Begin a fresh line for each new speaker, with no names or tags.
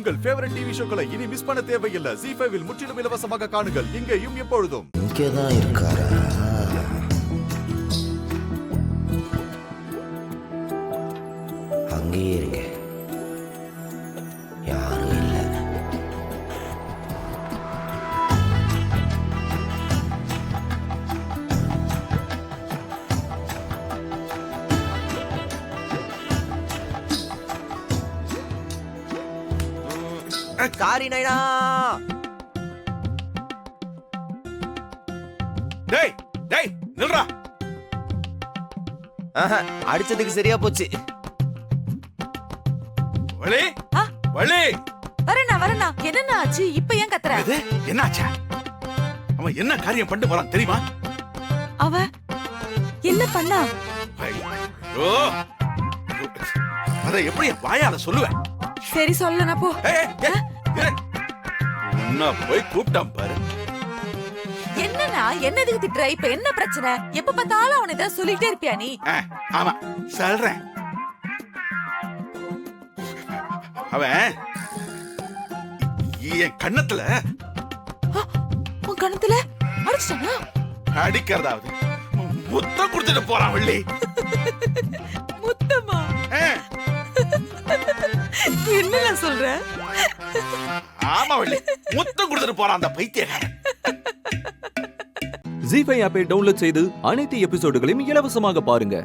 உங்கள் favourite TV ஷோக்களை இனி miss பண்ண தேவையில்லை. ZEE5 இல் முற்றிலும் இலவசமாக காணுங்கள். இங்கேயும் எப்பொழுதும்.
இங்கேதான் இருக்காரா? அங்கேயே இருக்க. யாரும் இல்லை.
சாரி நைனா.
டேய் டேய் நில்றா.
அடிச்சதுக்கு சரியா போச்சு.
வள்ளி வள்ளி
வரண்ணா என்னண்ணா ஆச்சு? இப்ப ஏன் கத்துற?
இது என்னாச்சா? அவன் என்ன காரியம் பண்ணிட்டு போறான் தெரியுமா?
அவ என்ன பண்ணா?
ஐயோ, அத எப்படி வாயால சொல்லுவேன்?
சரி சொல்லனா போ.
உன்ன போய் கூப்பிட்டான் பாரு.
என்னண்ணா என்னதுக்கு திட்டுற? இப்ப என்ன பிரச்சனை? எப்ப பார்த்தாலும் அவனை ஏதாவது சொல்லிட்டே இருப்பியா நீ?
ஆமா சொல்றேன். அவன் என் கண்ணத்துல
உன் கணத்துல அடிச்சிட்டானா?
அடிக்கிறதாவது முத்தம் கொடுத்துட்டு போறான் வள்ளி.
முத்தமா? என்ன சொல்ற?
ஆமா வள்ளி, முத்தம் கொடுத்துட்டு போறான் அந்த பைத்தியக்காரன்.
ZEE5 ஆப்பை டவுன்லோட் செய்து அனைத்து எபிசோடுகளையும் இலவசமாக பாருங்க.